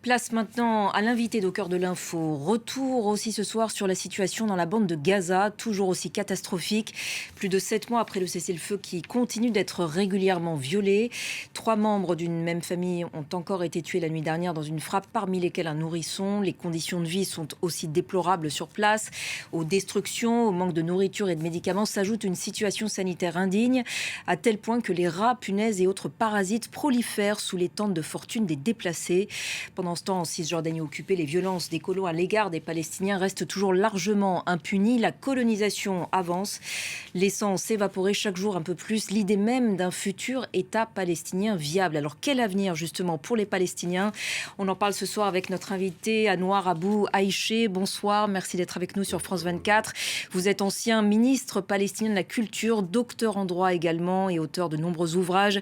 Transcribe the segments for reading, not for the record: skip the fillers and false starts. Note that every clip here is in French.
Place maintenant à l'invité d'Au cœur de l'info. Retour aussi ce soir sur la situation dans la bande de Gaza, toujours aussi catastrophique. Plus de 7 mois après le cessez-le-feu qui continue d'être régulièrement violé. 3 membres d'une même famille ont encore été tués la nuit dernière dans une frappe, parmi lesquels un nourrisson. Les conditions de vie sont aussi déplorables sur place. Aux destructions, au manque de nourriture et de médicaments s'ajoute une situation sanitaire indigne, à tel point que les rats, punaises et autres parasites prolifèrent sous les tentes de fortune des déplacés. Pendant ce temps, en Cisjordanie occupée, les violences des colons à l'égard des Palestiniens restent toujours largement impunies. La colonisation avance, laissant s'évaporer chaque jour un peu plus l'idée même d'un futur État palestinien viable. Alors quel avenir justement pour les Palestiniens? On en parle ce soir avec notre invité Anouar Abou Aïché. Bonsoir, merci d'être avec nous sur France 24. Vous êtes ancien ministre palestinien de la Culture, docteur en droit également et auteur de nombreux ouvrages,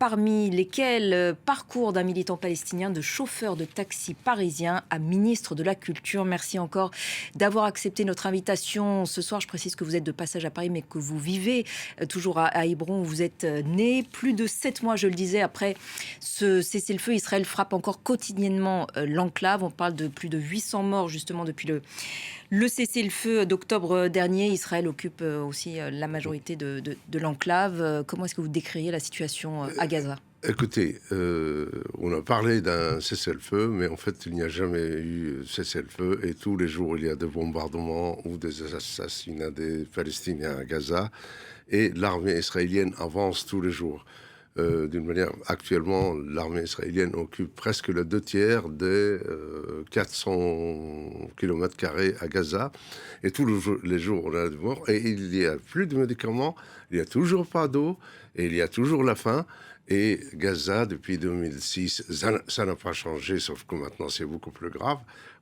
parmi lesquels Parcours d'un militant palestinien de chauffeur de taxi parisien à ministre de la Culture. Merci encore d'avoir accepté notre invitation ce soir. Je précise que vous êtes de passage à Paris, mais que vous vivez toujours à Hébron, où vous êtes né. Plus de 7 mois, je le disais, après ce cessez-le-feu, Israël frappe encore quotidiennement l'enclave. On parle de plus de 800 morts justement depuis le cessez-le-feu d'octobre dernier. Israël occupe aussi la majorité de l'enclave. Comment est-ce que vous décririez la situation à Gaza ? Écoutez, on a parlé d'un cessez-le-feu, mais en fait, il n'y a jamais eu cessez-le-feu. Et tous les jours, il y a des bombardements ou des assassinats des Palestiniens à Gaza. Et l'armée israélienne avance tous les jours. D'une manière, actuellement, l'armée israélienne occupe presque le 2/3 des 400 km² à Gaza. Et tous les jours, on a des morts. Et il n'y a plus de médicaments, il n'y a toujours pas d'eau, et il y a toujours la faim. Et Gaza, depuis 2006, ça n'a pas changé, sauf que maintenant c'est beaucoup plus grave,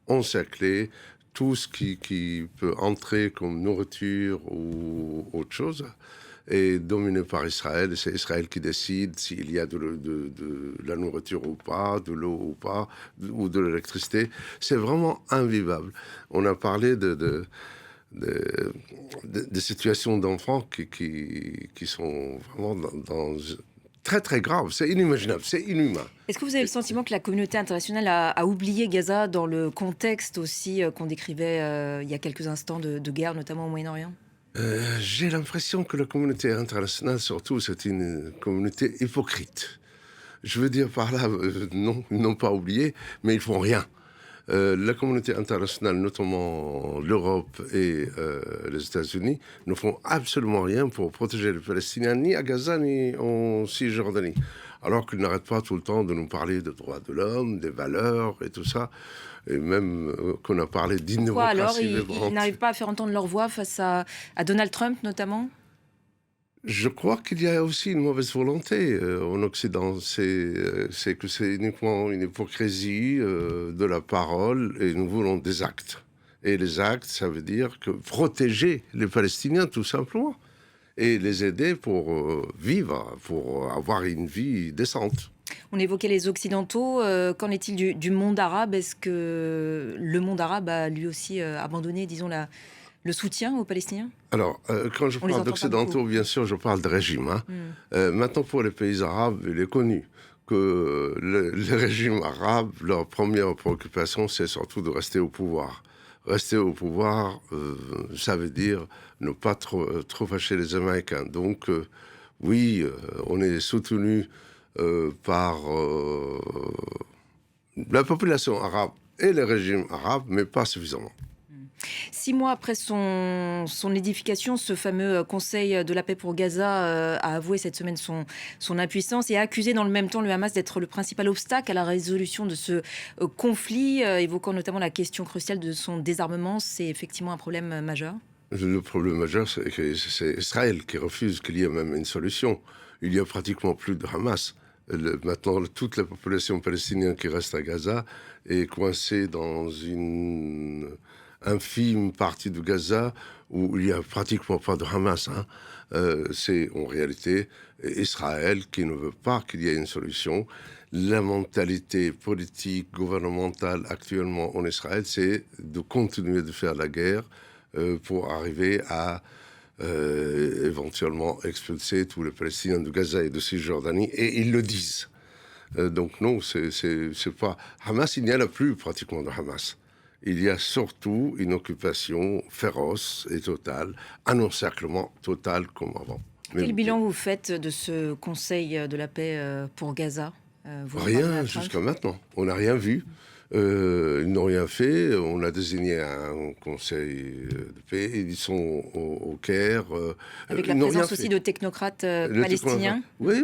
encerclé, tout ce qui peut entrer comme nourriture ou autre chose est dominé par Israël. C'est Israël qui décide s'il y a de la nourriture ou pas, de l'eau ou pas, ou de l'électricité. C'est vraiment invivable. On a parlé de situations d'enfants qui sont vraiment dans très très grave, c'est inimaginable, c'est inhumain. Est-ce que vous avez le sentiment que la communauté internationale a oublié Gaza dans le contexte aussi qu'on décrivait il y a quelques instants de guerre, notamment au Moyen-Orient ? J'ai l'impression que la communauté internationale, surtout, c'est une communauté hypocrite. Je veux dire par là, non, ils n'ont pas oublié, mais ils font rien. La communauté internationale, notamment l'Europe et les États-Unis, ne font absolument rien pour protéger les Palestiniens, ni à Gaza, ni en Cisjordanie. Alors qu'ils n'arrêtent pas tout le temps de nous parler de droits de l'homme, des valeurs et tout ça. Et même qu'on a parlé d'innovation. Pourquoi alors ils n'arrivent pas à faire entendre leur voix face à Donald Trump, notamment ? Je crois qu'il y a aussi une mauvaise volonté en Occident. C'est que c'est uniquement une hypocrisie de la parole et nous voulons des actes. Et les actes, ça veut dire que protéger les Palestiniens, tout simplement. Et les aider pour vivre, pour avoir une vie décente. On évoquait les Occidentaux. Qu'en est-il du monde arabe ? Est-ce que le monde arabe a lui aussi abandonné, disons, le soutien aux Palestiniens ? Alors, quand je parle d'Occidentaux, bien sûr, je parle de régime. Maintenant, pour les pays arabes, il est connu que les régimes arabes, leur première préoccupation, c'est surtout de rester au pouvoir. Rester au pouvoir, ça veut dire ne pas trop fâcher les Américains. Donc, oui, on est soutenu par la population arabe et les régimes arabes, mais pas suffisamment. 6 mois après son édification, ce fameux Conseil de la paix pour Gaza a avoué cette semaine son impuissance et a accusé dans le même temps le Hamas d'être le principal obstacle à la résolution de ce conflit, évoquant notamment la question cruciale de son désarmement. C'est effectivement un problème majeur. Le problème majeur, c'est que c'est Israël qui refuse qu'il y ait même une solution. Il y a pratiquement plus de Hamas. Maintenant, toute la population palestinienne qui reste à Gaza est coincée dans une infime partie de Gaza où il n'y a pratiquement pas de Hamas. C'est en réalité Israël qui ne veut pas qu'il y ait une solution. La mentalité politique, gouvernementale actuellement en Israël, c'est de continuer de faire la guerre pour arriver à éventuellement expulser tous les Palestiniens de Gaza et de Cisjordanie. Et ils le disent. Donc non, c'est pas... Hamas, il n'y en a plus pratiquement de Hamas. Il y a surtout une occupation féroce et totale, un encerclement total comme avant. Quel bilan vous faites de ce Conseil de la paix pour Gaza? Rien jusqu'à maintenant. On n'a rien vu. Ils n'ont rien fait. On a désigné un conseil de paix. Ils sont au Caire. Avec la présence aussi de technocrates palestiniens. Oui,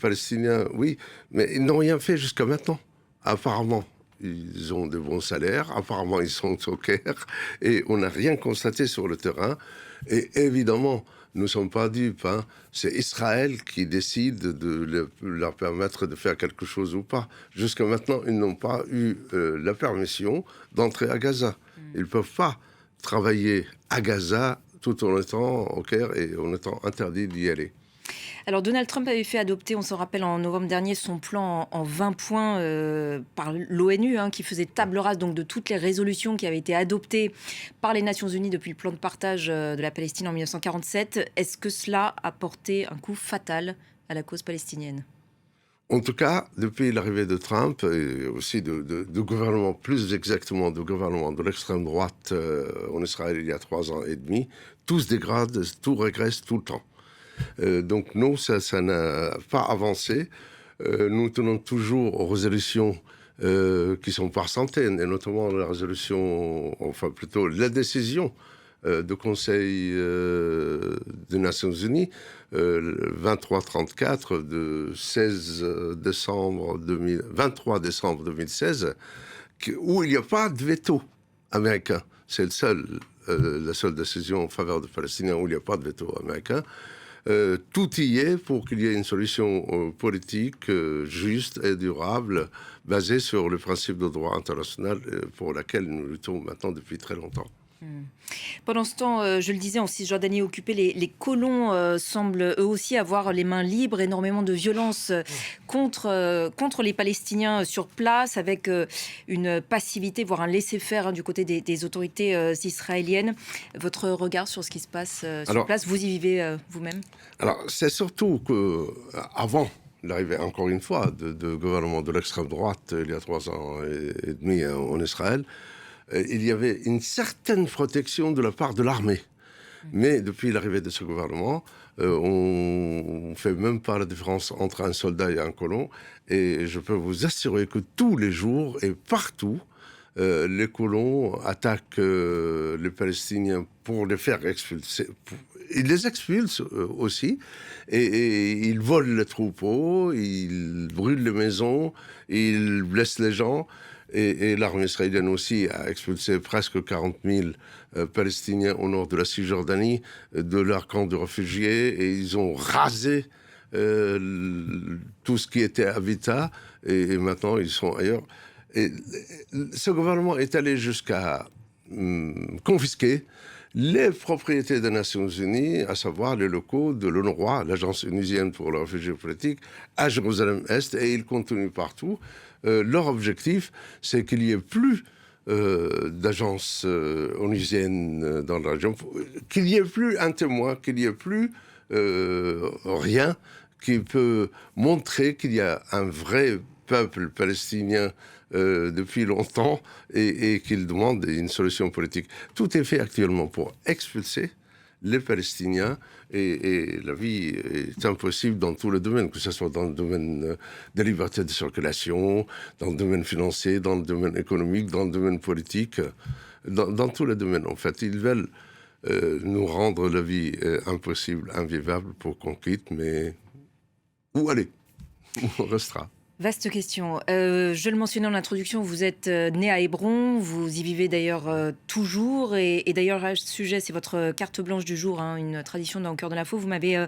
palestiniens, oui. Mais ils n'ont rien fait jusqu'à maintenant, apparemment. Ils ont de bons salaires, apparemment ils sont au Caire, et on n'a rien constaté sur le terrain. Et évidemment, nous ne sommes pas dupes, hein. C'est Israël qui décide de leur permettre de faire quelque chose ou pas. Jusqu'à maintenant, ils n'ont pas eu la permission d'entrer à Gaza. Ils ne peuvent pas travailler à Gaza tout en étant au Caire et en étant interdits d'y aller. Alors Donald Trump avait fait adopter, on s'en rappelle, en novembre dernier, son plan en 20 points par l'ONU, qui faisait table rase donc, de toutes les résolutions qui avaient été adoptées par les Nations Unies depuis le plan de partage de la Palestine en 1947. Est-ce que cela a porté un coup fatal à la cause palestinienne ? En tout cas, depuis l'arrivée de Trump, et aussi de gouvernement, plus exactement de gouvernement de l'extrême droite en Israël il y a 3 ans et demi, tout se dégrade, tout régresse tout le temps. Donc non, ça n'a pas avancé. Nous tenons toujours aux résolutions qui sont par centaines, et notamment la résolution, enfin plutôt la décision du Conseil des Nations Unies, 2334 de 23 décembre 2016, où il n'y a pas de veto américain. C'est la seule décision en faveur des Palestiniens où il n'y a pas de veto américain. Tout y est pour qu'il y ait une solution politique juste et durable, basée sur le principe de droit international pour laquelle nous luttons maintenant depuis très longtemps. Pendant ce temps, je le disais, en Cisjordanie occupée, les colons semblent eux aussi avoir les mains libres, énormément de violence contre les Palestiniens sur place, avec une passivité, voire un laisser-faire du côté des autorités israéliennes. Votre regard sur ce qui se passe sur place, vous y vivez vous-même ? Alors, c'est surtout qu'avant l'arrivée, encore une fois, de gouvernement de l'extrême droite, il y a 3 ans et demi en Israël, il y avait une certaine protection de la part de l'armée. Mais depuis l'arrivée de ce gouvernement, on ne fait même pas la différence entre un soldat et un colon. Et je peux vous assurer que tous les jours et partout, les colons attaquent les Palestiniens pour les faire expulser. Ils les expulsent aussi, et ils volent les troupeaux, ils brûlent les maisons, ils blessent les gens. Et l'armée israélienne aussi a expulsé presque 40 000 Palestiniens au nord de la Cisjordanie de leur camp de réfugiés, et ils ont rasé tout ce qui était habitat, et maintenant ils sont ailleurs. Et ce gouvernement est allé jusqu'à confisquer les propriétés des Nations Unies, à savoir les locaux de l'UNRWA, l'agence onusienne pour les réfugiés politiques, à Jérusalem-Est, et ils continuent partout. Leur objectif, c'est qu'il n'y ait plus d'agences onusiennes dans la région, qu'il n'y ait plus un témoin, qu'il n'y ait plus rien qui peut montrer qu'il y a un vrai peuple palestinien depuis longtemps et qu'il demande une solution politique. Tout est fait actuellement pour expulser les Palestiniens, et la vie est impossible dans tous les domaines, que ce soit dans le domaine de liberté de circulation, dans le domaine financier, dans le domaine économique, dans le domaine politique, dans tous les domaines. En fait, ils veulent nous rendre la vie impossible, invivable pour qu'on quitte, mais où aller ? Où on restera ? Vaste question. Je le mentionnais en introduction, vous êtes né à Hébron, vous y vivez d'ailleurs toujours. Et d'ailleurs, à ce sujet, c'est votre carte blanche du jour, une tradition dans le cœur de l'info. Vous m'avez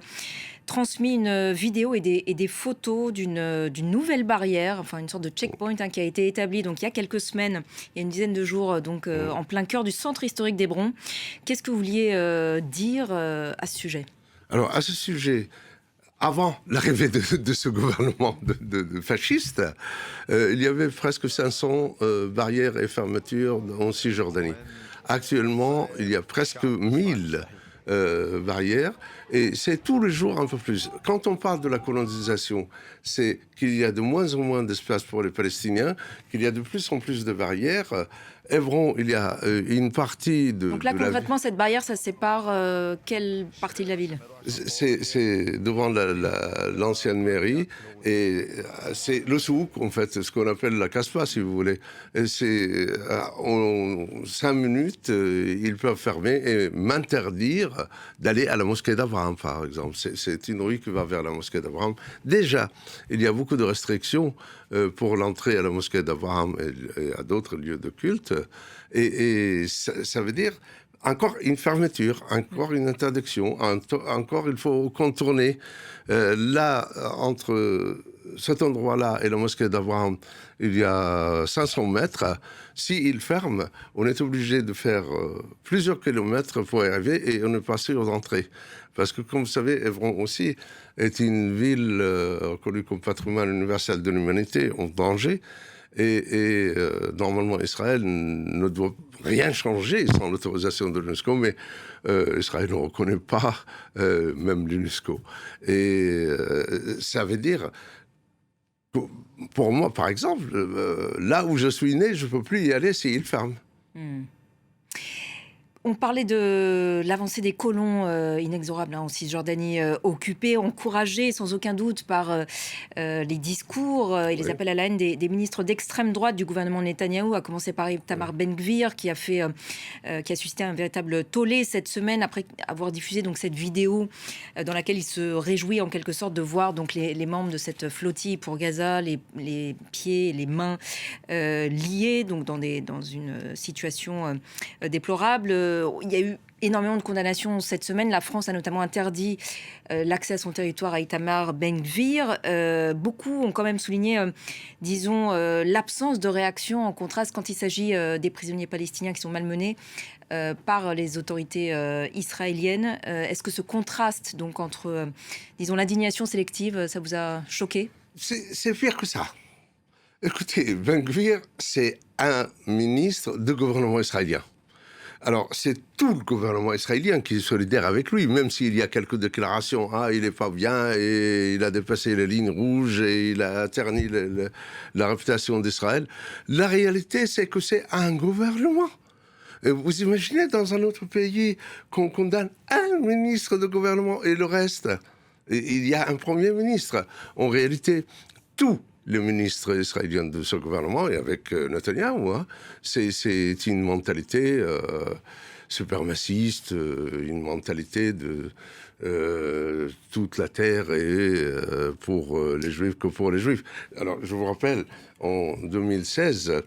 transmis une vidéo et des photos d'une nouvelle barrière, enfin une sorte de checkpoint qui a été établi donc, il y a quelques semaines, il y a une dizaine de jours, donc en plein cœur du centre historique d'Hébron. Qu'est-ce que vous vouliez dire à ce sujet ? Alors, à ce sujet... Avant l'arrivée de ce gouvernement de fasciste, il y avait presque 500 barrières et fermetures en Cisjordanie. Actuellement, il y a presque 1000 barrières, et c'est tous les jours un peu plus. Quand on parle de la colonisation, c'est qu'il y a de moins en moins d'espace pour les Palestiniens, qu'il y a de plus en plus de barrières. Hébron, il y a une partie de... Donc là, concrètement, cette barrière, ça sépare quelle partie de la ville? C'est devant l'ancienne mairie, et c'est le souk, en fait, ce qu'on appelle la Casbah, si vous voulez. Et c'est en 5 minutes, ils peuvent fermer et m'interdire d'aller à la mosquée d'Abraham, par exemple. C'est une rue qui va vers la mosquée d'Abraham. Déjà, il y a beaucoup de restrictions pour l'entrée à la mosquée d'Abraham et à d'autres lieux de culte. Et ça veut dire encore une fermeture, encore une interdiction, encore il faut contourner. Là, entre cet endroit-là et la mosquée d'Abraham, il y a 500 mètres. S'il ferme, on est obligé de faire plusieurs kilomètres pour y arriver, et on est passé aux entrées. Parce que, comme vous savez, Hébron aussi est une ville connue comme patrimoine universel de l'humanité en danger. Et normalement, Israël ne doit rien changer sans l'autorisation de l'UNESCO, mais Israël ne reconnaît pas même l'UNESCO. Et ça veut dire, pour moi, par exemple, là où je suis né, je ne peux plus y aller s'il ferme. On parlait de l'avancée des colons inexorables en Cisjordanie occupée, encouragée sans aucun doute par les discours et les appels à la haine des ministres d'extrême droite du gouvernement Netanyahou, à commencer par Itamar Ben-Gvir, qui a suscité un véritable tollé cette semaine après avoir diffusé donc cette vidéo dans laquelle il se réjouit en quelque sorte de voir donc les membres de cette flottille pour Gaza, les pieds et les mains liés donc dans une situation déplorable. Il y a eu énormément de condamnations cette semaine. La France a notamment interdit l'accès à son territoire à Itamar Ben-Gvir. Beaucoup ont quand même souligné, disons, l'absence de réaction en contraste quand il s'agit des prisonniers palestiniens qui sont malmenés par les autorités israéliennes. Est-ce que ce contraste donc entre, disons, l'indignation sélective, ça vous a choqué? C'est pire que ça. Écoutez, Ben-Gvir, c'est un ministre du gouvernement israélien. Alors, c'est tout le gouvernement israélien qui est solidaire avec lui, même s'il y a quelques déclarations. Ah, il n'est pas bien, et il a dépassé les lignes rouges, et il a terni la réputation d'Israël. La réalité, c'est que c'est un gouvernement. Et vous imaginez, dans un autre pays, qu'on condamne un ministre de gouvernement et le reste, il y a un premier ministre. En réalité, tout le ministre israélien de ce gouvernement, et avec Netanyahou, c'est une mentalité suprémaciste, une mentalité de toute la terre et pour les Juifs que pour les Juifs. Alors, je vous rappelle, en 2016,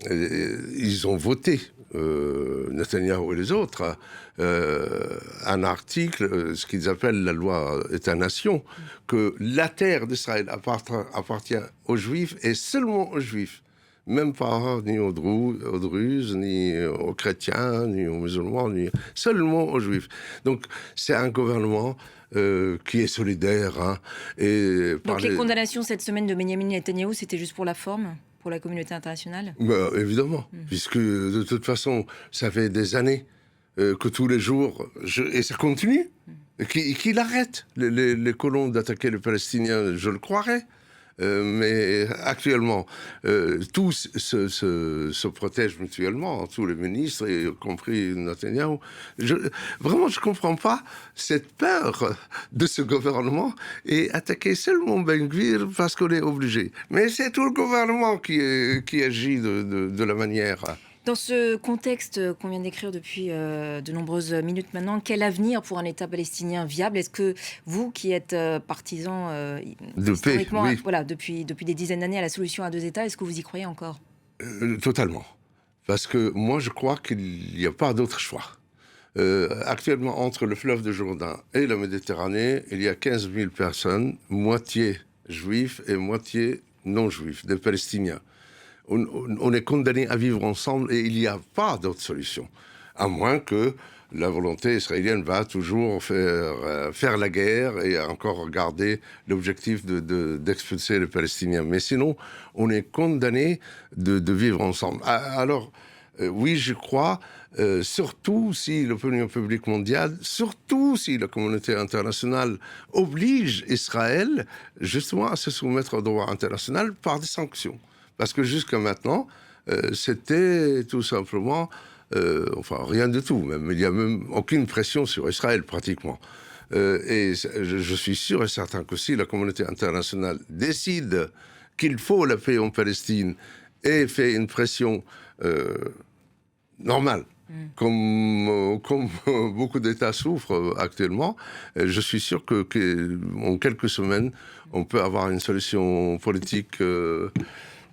ils ont voté, Netanyahou et les autres, un article, ce qu'ils appellent la loi État-nation, que la terre d'Israël appartient aux Juifs et seulement aux Juifs. Même pas ni aux Druzes, ni aux chrétiens, ni aux musulmans, ni seulement aux Juifs. Donc c'est un gouvernement qui est solidaire. Donc les condamnations cette semaine de Benyamin Netanyahou, c'était juste pour la forme, pour la communauté internationale? Évidemment, puisque de toute façon, ça fait des années que tous les jours, et ça continue, qu'il arrête les colons d'attaquer les Palestiniens, je le croirais. Mais actuellement, tous se protègent mutuellement, tous les ministres, y compris Netanyahou. Vraiment, je ne comprends pas cette peur de ce gouvernement et attaquer seulement Ben-Gvir parce qu'on est obligé. Mais c'est tout le gouvernement qui agit de la manière... Dans ce contexte qu'on vient d'écrire depuis de nombreuses minutes maintenant, quel avenir pour un État palestinien viable? Est-ce que vous, qui êtes partisan de paix, oui. Voilà, depuis des dizaines d'années à la solution à deux États, est-ce que vous y croyez encore? Totalement. Parce que moi, je crois qu'il n'y a pas d'autre choix. Actuellement, entre le fleuve de Jourdain et la Méditerranée, il y a 15 000 personnes, moitié juifs et moitié non-juifs, des Palestiniens. On est condamnés à vivre ensemble et il n'y a pas d'autre solution. À moins que la volonté israélienne va toujours faire la guerre et encore garder l'objectif d'expulser les Palestiniens. Mais sinon, on est condamnés de vivre ensemble. Alors, Oui, je crois, surtout si l'opinion publique mondiale, surtout si la communauté internationale oblige Israël justement à se soumettre au droit international par des sanctions. Parce que jusqu'à maintenant, c'était tout simplement, enfin rien du tout, même, il n'y a même aucune pression sur Israël pratiquement. Et je suis sûr et certain que si la communauté internationale décide qu'il faut la paix en Palestine et fait une pression normale, comme beaucoup d'États souffrent actuellement, je suis sûr qu'en quelques semaines, on peut avoir une solution politique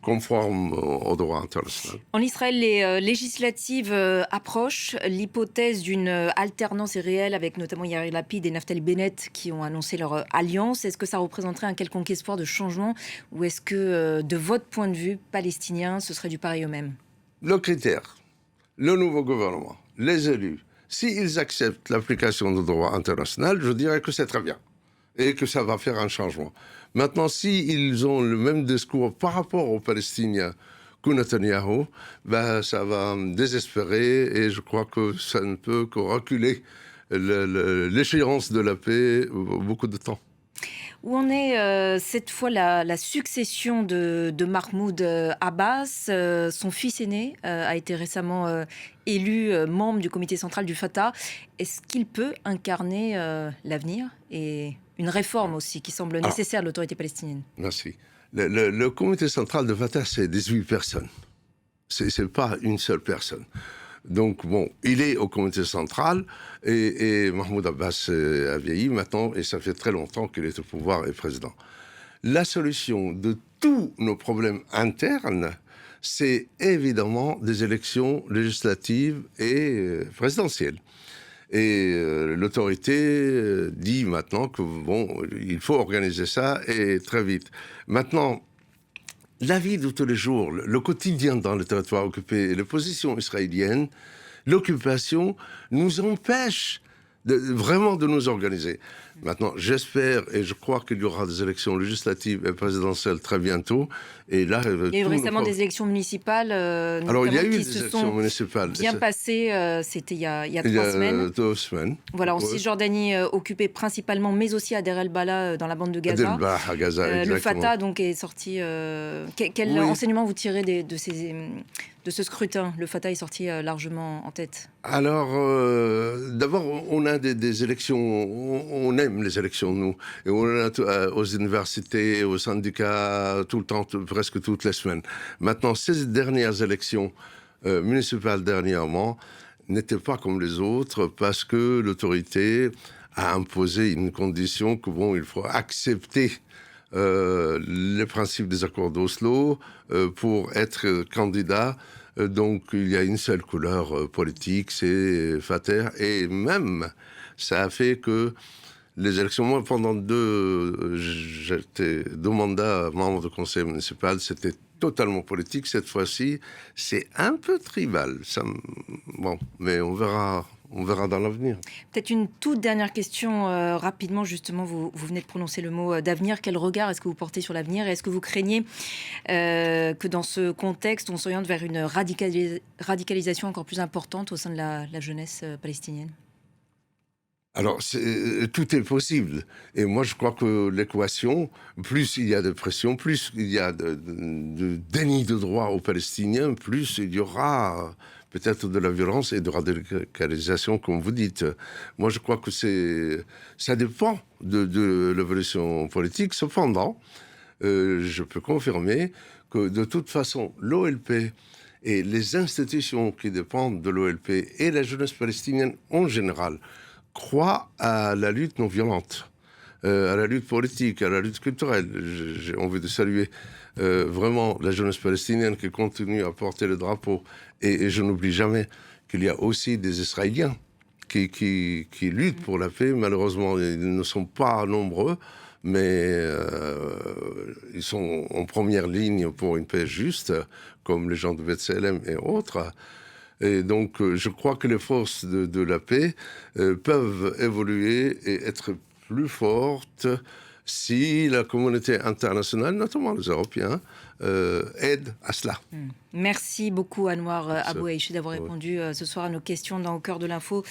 conforme au droit international. En Israël, les législatives approchent. L'hypothèse d'une alternance est réelle, avec notamment Yair Lapid et Naftali Bennett qui ont annoncé leur alliance. Est-ce que ça représenterait un quelconque espoir de changement, ou est-ce que, de votre point de vue palestinien, ce serait du pareil au même? Le critère, le nouveau gouvernement, les élus, s'ils acceptent l'application du droit international, je dirais que c'est très bien et que ça va faire un changement. Maintenant, s'ils ont le même discours par rapport aux Palestiniens que Netanyahou, ben, ça va me désespérer et je crois que ça ne peut que reculer l'échéance de la paix beaucoup de temps. Où en est cette fois la succession de Mahmoud Abbas? Son fils aîné a été récemment élu membre du comité central du Fatah. Est-ce qu'il peut incarner l'avenir et une réforme aussi qui semble nécessaire de l'autorité palestinienne? Merci. Le comité central de Fatah, c'est 18 personnes. C'est pas une seule personne. Donc, bon, il est au comité central et Mahmoud Abbas a vieilli maintenant et ça fait très longtemps qu'il est au pouvoir et président. La solution de tous nos problèmes internes, c'est évidemment des élections législatives et présidentielles. Et l'autorité dit maintenant que, bon, il faut organiser ça et très vite. Maintenant, la vie de tous les jours, le quotidien dans le territoire occupé, les positions israéliennes, l'occupation nous empêche vraiment de nous organiser. Maintenant, j'espère et je crois qu'il y aura des élections législatives et présidentielles très bientôt. Et là, il y a eu récemment des élections municipales. Alors, il y a eu des élections municipales. Bien passées, c'était il y a 3 semaines. 2 semaines. Voilà, en Cisjordanie occupée principalement, mais aussi à Deir el-Bala, dans la bande de Gaza. Deir el-Bala, à Gaza, exactement. Le Fatah donc est sorti. Quel enseignement vous tirez de ce scrutin? Le Fatah est sorti largement en tête. Alors, d'abord, on a des élections, on aime les élections, nous. Et on en a aux universités, aux syndicats, tout le temps, presque toutes les semaines. Maintenant, ces dernières élections municipales dernièrement n'étaient pas comme les autres parce que l'autorité a imposé une condition que, bon, il faut accepter les principes des accords d'Oslo pour être candidat. Donc, il y a une seule couleur politique, c'est Fatah. Et même, ça a fait que les élections, moi, pendant j'étais 2 mandats membre du conseil municipal, c'était totalement politique. Cette fois-ci, c'est un peu tribal. Bon, mais on verra dans l'avenir. Peut-être une toute dernière question, rapidement, justement, vous venez de prononcer le mot d'avenir. Quel regard est-ce que vous portez sur l'avenir? Est-ce que vous craignez que dans ce contexte, on s'oriente vers une radicalisation encore plus importante au sein de la jeunesse palestinienne? Alors, tout est possible. Et moi, je crois que l'équation, plus il y a de pression, plus il y a de déni de droit aux Palestiniens, plus il y aura peut-être de la violence et de radicalisation, comme vous dites. Moi, je crois que ça dépend de l'évolution politique. Cependant, je peux confirmer que de toute façon, l'OLP et les institutions qui dépendent de l'OLP et la jeunesse palestinienne en général croient à la lutte non violente, à la lutte politique, à la lutte culturelle. J'ai envie de saluer vraiment la jeunesse palestinienne qui continue à porter le drapeau. Et je n'oublie jamais qu'il y a aussi des Israéliens qui luttent pour la paix. Malheureusement, ils ne sont pas nombreux, mais ils sont en première ligne pour une paix juste, comme les gens de Bethléem et autres. Et donc, je crois que les forces de la paix peuvent évoluer et être plus fortes si la communauté internationale, notamment les Européens, aide à cela. Merci beaucoup Anouar Abouaïchi d'avoir répondu ce soir à nos questions dans Au cœur de l'info.